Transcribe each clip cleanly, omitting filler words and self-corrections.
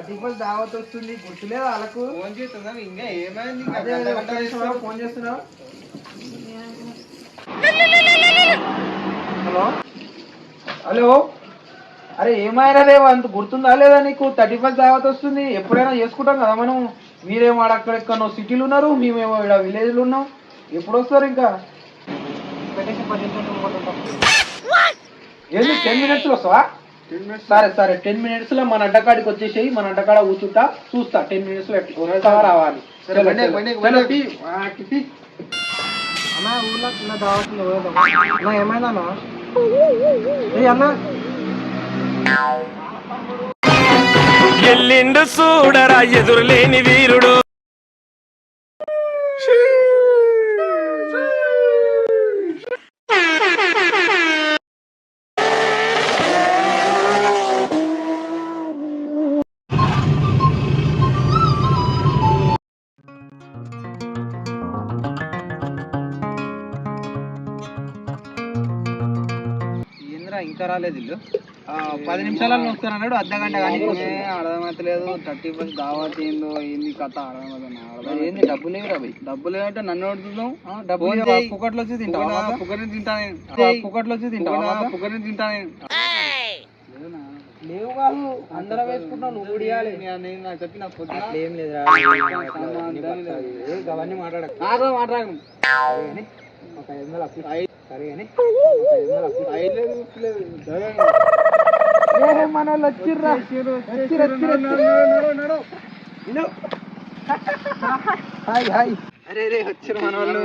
30 దావత్ వస్తుంది, గుర్తులేదు వాళ్ళకు. ఫోన్ చేస్తుందా ఇంకా ఏమైంది? ఫోన్ చేస్తున్నావు. హలో హలో, అరే ఏమైనా రేవు అంత గుర్తుందా లేదా నీకు? 31 దావత్ వస్తుంది, ఎప్పుడైనా చేసుకుంటాం కదా మనం. మీరేమో అక్కడెక్కడో సిటీలు ఉన్నారు, మేమేమో ఇక్కడ విలేజ్లో ఉన్నాం. ఎప్పుడు వస్తారు ఇంకా? ఏంది 10 minutesలో వస్తావా? సరే సరే 10 minutesలో మన అడ్డకాడికి వచ్చేసేయి. మన అడ్డకాడ కూర్చుంటా, చూస్తా 10 minutesలో వస్తావా రావాలి. అన్నా ఊళ్ళో చిన్న దావతుంది అన్నా, ఏమైందా అన్న? ఎల్లిండు చూడరా ఎదురులేని వీరుడు. ఇంకా రాలేదు ఇల్లు. 10 నిమిషాలలో వస్తాను అన్నాడు, అర్ధగంట కానీ అర్థమైతలేదు. 31 దావత్ ఏందో ఏంది కథ అర్థమవుతుంది. ఏంది డబ్బులు లేవు రాబోయ్? డబ్బులు అంటే నన్ను అడుగుతున్నావు. డబ్బులు పుక్కట్లో వచ్చి తింటావా? పుక్కని తింటానే, పుక్కట్లో వచ్చి తింటావా? పుక్కని తింటానే. లేవు కాదు, అందరం వేసుకుంటావు, నువ్వు ఉడియాలి. నాకు చెప్పిన పొద్దున ఏం లేదురా, అవన్నీ మాట్లాడకు. మాట్లాడను. ఒక 500 అప్పు సరే కానీ మన వాళ్ళు వచ్చిర్రా. Hi hi. అరే రే వచ్చిర్రు మన వాళ్ళు.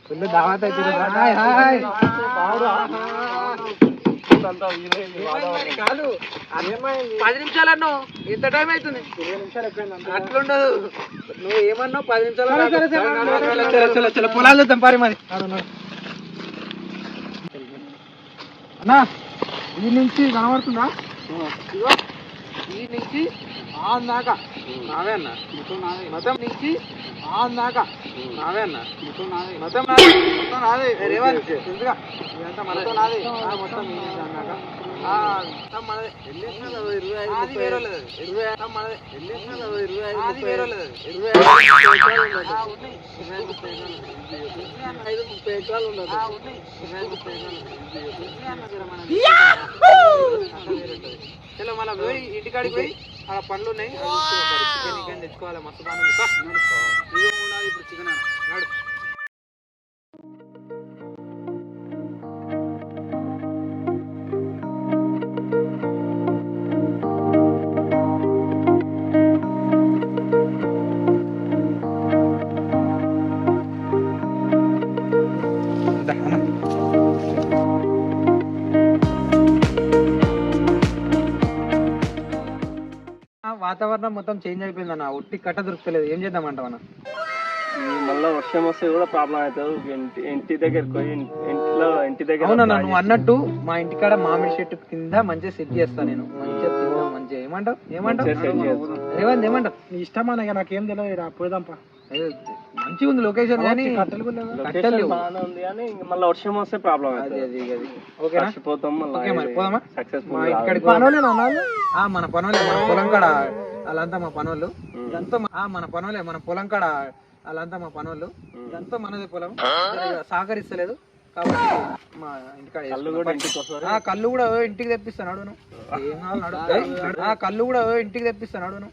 ఫుల్ దావత్ వచ్చిర్రు. Hi hi. కాదు 10 నిమిషాలు అన్నావు, ఎంత టైం అవుతుంది? 20 నిమిషాలు ఎక్కువ. అట్లుండదు, నువ్వు ఏమన్నావు? 10 నిమిషాలు. పొలాలు చూద్దాం పారి మరి. అన్నా ఈ నుంచి కనబడుతుందా? ఈ నుంచి ఆన్ దాకా నావే అన్న. మతం నుంచి ఆన్ దాకా నావే అన్న. మతం మొత్తం నాదే. రేవంత్ తెలుసుగా, ఇదంతా మొత్తం నాదే. మొత్తం దాకా మనదే. 25 వేరే లేదు. 25 మనదే. 25 వేరే లేదు. 30 ఎకరాలు ఉండదు. చలో మళ్ళీ పోయి ఇంటికాడికి పోయి అక్కడ పండ్లు ఉన్నాయి, చికెన్ తెచ్చుకోవాలి. మస్తు బాగా ఇప్పుడు చికెన్ నాడు. వాతావరణం మొత్తం చేంజ్ అయిపోయింది అన్న, ఉట్టి కట్ట దొరుకుతలేదు. ఏం చేద్దామంటావు అన్న? మళ్ళీ వర్షం వస్తే కూడా ప్రాబ్లం అవుతుంది. ఇంటి దగ్గరికి పోయి ఇంటి దగ్గర. అవునన్నా, నువ్వు అన్నట్టు మా ఇంటికాడ మామిడి చెట్టు కింద మంచిగా సెట్ చేస్తా నేను. మంచిగా తిందాం మంచిగా. ఏమంటావు? రేవంత్ ఏమంటావు? నీ ఇష్టమా? నాకేం తెలియదు, పోదాంపా. మంచిగా ఉంది లొకేషన్, కానీ కట్టెలు ఉంది కానీ మళ్ళీ వర్షం వస్తే ప్రాబ్లం అవుతుంది. ఓకేనా? పోతాం మరి పోదామా? సక్సెస్ఫుల్. ఇక్కడికి మన పనులే, మన పొలం కాడ వాళ్ళంతా మా పనులు. ఇదంతా మన పనులే, మన పొలం కాడ వాళ్ళంతా మా పనులు. ఇదంతా మనది పొలం, సహకరిస్తలేదు కాబట్టి మా ఇంటికాడ కళ్ళు కూడా ఇంటికి తెప్పిస్తాను అడుగును. ఏం కావాలి కళ్ళు కూడా ఇంటికి తెప్పిస్తాను అడుగును.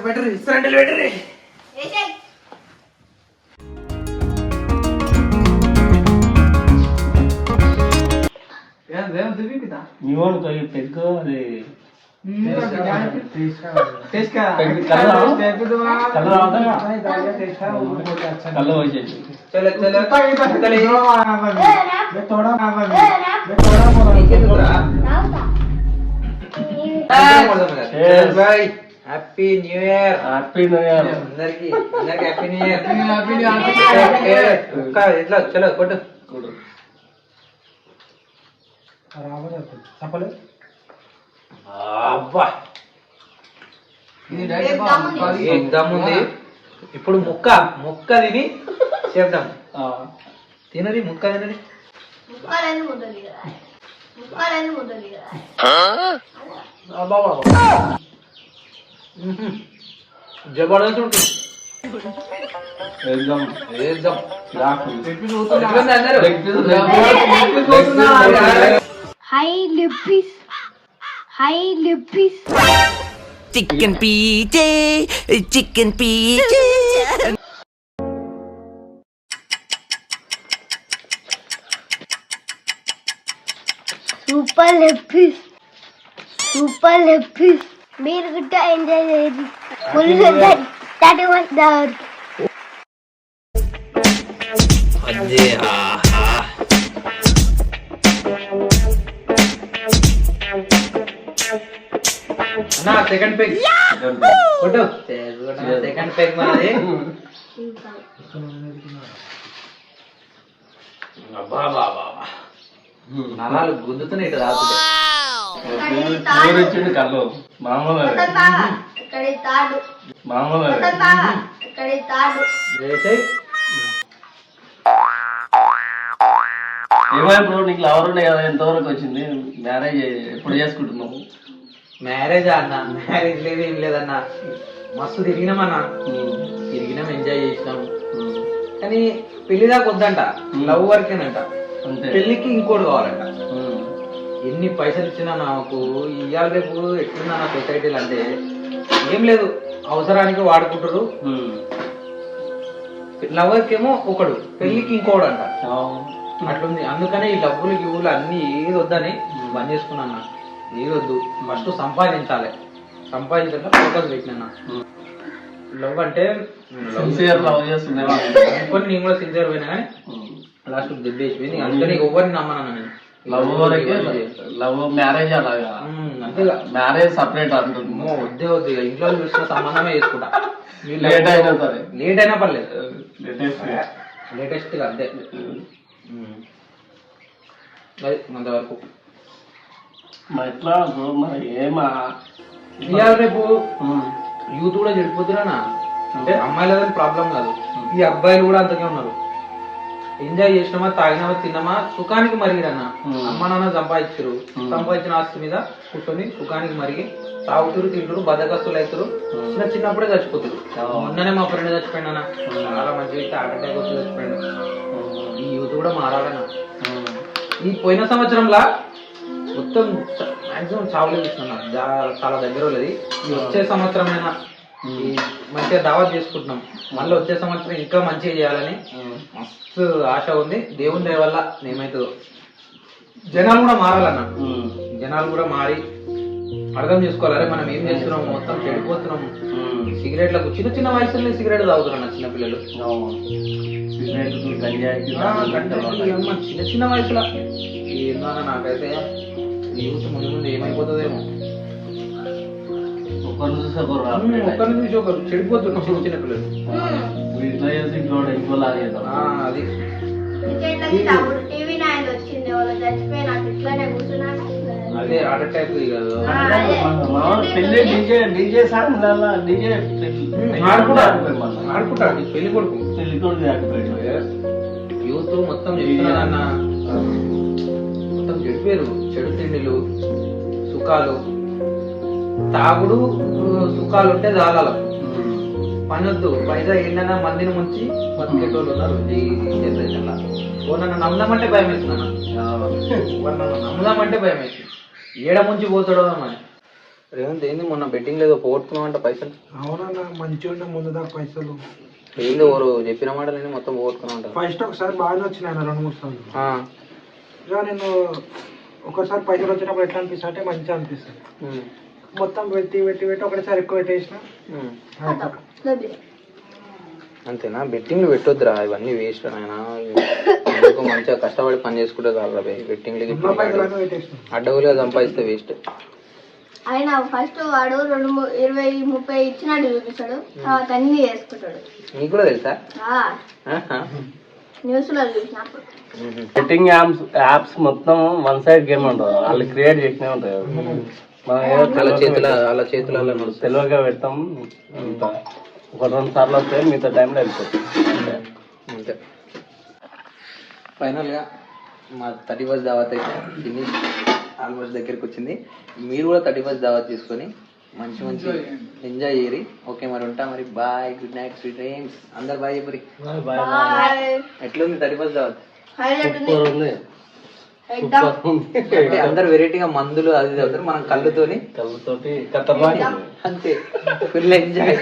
బెటర్ ఇస్తారంటే బెటర్. నీవనుకో ఈ పెగ్గు అది కళ్ళు వచ్చేసి happy new year. Happy new year అందరికి హ్యాపీ న్యూ ఇయర్. ఇట్లా చలో కొట్టు. అబ్బా ఎగ్దమ్ ఉంది. ఇప్పుడు ముక్క తిని చెప్దాం. తినది ముక్క తినది. జబర్దస్త్ ఉంటుంది. Hi Lippis. Chicken pizza, chicken pizza. Super Lippis. మీరు కూడా ఎంజాయ్ చేయండి. ఫుల్ that was the అన్నా సెకండ్ పెగ్ కొట్టు. సెకండ్ పెగ్ మనది. నరాలు గుద్దుతున్నాయి ఇటు రాకుండా. కళ్ళు మామూలు మామూలు ఏమైనా బ్రో నీకు లవర్ ఉండే కదా, ఎంతవరకు వచ్చింది? మ్యారేజ్ ఎప్పుడు చేసుకుంటున్నావు? మ్యారేజ్ అన్న, మ్యారేజ్ లేదు ఏం లేదన్నా. మస్తు తిరిగినామన్నా, తిరిగినాం, ఎంజాయ్ చేసినాం. కానీ పెళ్లి దాకా వద్దంట, లవ్ వరకేనంట. పెళ్లికి ఇంకోటి కావాలంట. ఎన్ని పైసలు ఇచ్చినా నాకు ఇవాళ రేపు ఎట్లున్నా నా సొసైటీలు అంటే ఏం లేదు, అవసరానికి వాడుకుంటారు. లవర్కేమో ఒకడు, పెళ్లికి ఇంకోడు అంట. అట్లుంది. అందుకనే ఈ డబ్బులు గివ్వులు అన్ని ఏది వద్దని బంద్ చేసుకున్నా. ఏది వద్దు, ఫస్ట్ సంపాదించాలి. సంపాదించాక ఫోకస్ పెట్టినా. లవ్ అంటే కొన్ని నేను కూడా సిన్సియర్ పోయినా కానీ లాస్ట్ దిబ్బేసిపోయింది. అందుకని ఎవరిని నమ్మను నేను. లవ్ లవ్ మ్యారేజ్ అలాగా, అంతేగా. మ్యారేజ్ సపరేట్ అంటుంది. వద్దే వద్దు, ఇంట్లో చూసిన సంబంధమే చేసుకుంటా. లేట్ అయినా సరే, లేట్ అయినా పర్లేదు, లేటెస్ట్ గా అంతే. అది అంతవరకు. ఎట్లా మరి ఏమా ఇవాళ రేపు యూత్ కూడా చెడిపోతున్నా. అంటే అమ్మాయిల ప్రాబ్లం కాదు, ఈ అబ్బాయిలు కూడా అంతకే ఉన్నారు. ఎంజాయ్ చేసినామా, తాగినామా, తిన్నామా, సుఖానికి మరిగిరన్నా. అమ్మ నాన్న సంపాదించారు, సంపాదించిన ఆస్తి మీద కూర్చొని సుఖానికి మరిగి తాగుతురు, తింటారు, బద్దకస్తులు అవుతారు. చిన్నప్పుడే చచ్చిపోతారు. మొన్ననే మా ఫ్రెండ్ చచ్చిపోయినా, చాలా మంచి వ్యక్తి, హార్ట్ అటాక్ వచ్చి చచ్చిపోయాడు. ఈ యూత్ కూడా మారాలన్నా. ఈ పోయిన సంవత్సరంలా మొత్తం మాక్సిమం చావులే చూస్తున్నా, చాలా దగ్గర ఉన్నది. ఈ వచ్చే సంవత్సరమైనా మంచిగా దావత్ చేసుకుంటున్నాం. మళ్ళీ వచ్చే సంవత్సరం ఇంకా మంచిగా చేయాలని మస్తు ఆశ ఉంది. దేవుని దయ వల్ల ఏమవుతుందో. జనాలు కూడా మారాలన్న, జనాలు కూడా మారి అర్థం చేసుకోవాలి. అరే మనం ఏం చేస్తున్నాము, మొత్తం చెడిపోతున్నాము. సిగరెట్లకు చిన్న చిన్న వయసులోనే సిగరెట్ తాగుతున్నా చిన్నపిల్లలు. చిన్న చిన్న వయసులో ఏందన్నా, నాకైతే యూత్ ముందు ముందు ఏమైపోతుందేమో. ఒకరిని చూసి ఒకరు చెడిపోతున్నారు చిన్న చిన్న పిల్లలు. అది అదే హార్ట్ అటాక్ ఆడుకుంటాడు పెళ్లి కొడుకు. యూత్ మొత్తం చెప్తున్నారన్న, మొత్తం చెడిపోయారు. చెడు తిండిలు, సుఖాలు, తాగుడు, సుఖాలు ఉంటే జాలాల పని వద్దు. పైసా ఏంటన్నా మందిని ముంచి బతికేటోళ్ళు ఉన్నారు ఈ జనరేషన్ లా. నన్ను నమ్ముదామంటే భయం వేస్తున్నా, నన్ను నమ్ముదామంటే భయం వేస్తుంది. ఏడ ముంచి పోతాడో అని. రేవంత్ ఏంది మొన్న బెట్టింగ్ లేదో పోగొట్టుకున్నావు అంట పైసలు. అవునన్నా మంచిగా ఉండే ముందు దాకా పైసలు ఏందో ఓరు చెప్పిన మాటలు మొత్తం పోగొట్టుకున్నావు అంట. ఫస్ట్ ఒకసారి బాగానే వచ్చినాయి 2-3 సార్లు. ఇక నేను ఒకసారి పైసలు వచ్చినప్పుడు ఎట్లా అనిపిస్తా అంటే మంచిగా అనిపిస్తుంది. మొత్తం పెట్టి పెట్టి పెట్టి ఒకటేసారి ఎక్కువ పెట్టేసిన. అంతేనా? బెట్టింగ్లు పెట్టొద్దురా, ఇవన్నీ వేస్ట్ ఆయన. ఎందుకు మంచిగా కష్టపడి పని చేసుకుంటే కాదు బెట్టింగ్లకి పెట్టేసిన అడ్డవులుగా సంపాదిస్తే వేస్ట్. ఆయన ఫస్ట్ వాడు 20-30 ఇచ్చినట్టు చూపిస్తాడు, తర్వాత అన్ని చేసుకుంటాడు. నీకు కూడా తెలుసా? న్యూస్ లో చూసినప్పుడు బెట్టింగ్ యాప్స్ మొత్తం వన్ సైడ్ గేమ్ ఉంటుంది, వాళ్ళు క్రియేట్ చేసినే ఉంటాయి. మనం ఏదో అలా చేతులలో తెలివిగా పెడతాం, ఒక 2 సార్లు వస్తే మిగతా టైంలో వెళ్ళిపోతాం. అంతే. ఫైనల్గా మా 31st దావత్ అయితే ఫినిష్ ఆల్మోస్ట్ దగ్గరికి వచ్చింది. మీరు కూడా 31st దావత్ తీసుకొని మంచి మంచి ఎంజాయ్ చేయరి. ఓకే మరి ఉంటా మరి. Bye, good night, sweet dreams. అందరు బాయ్ చెప్పరి. ఎట్లుంది 31st దావత్? సూపర్ ఉంది. అంటే అందరు వెరైటీగా మందులు అది అవుతారు, మనం కళ్ళతోటి కళ్ళతోటి కట్టబాగా అంతే ఫుల్ ఎంజాయ్.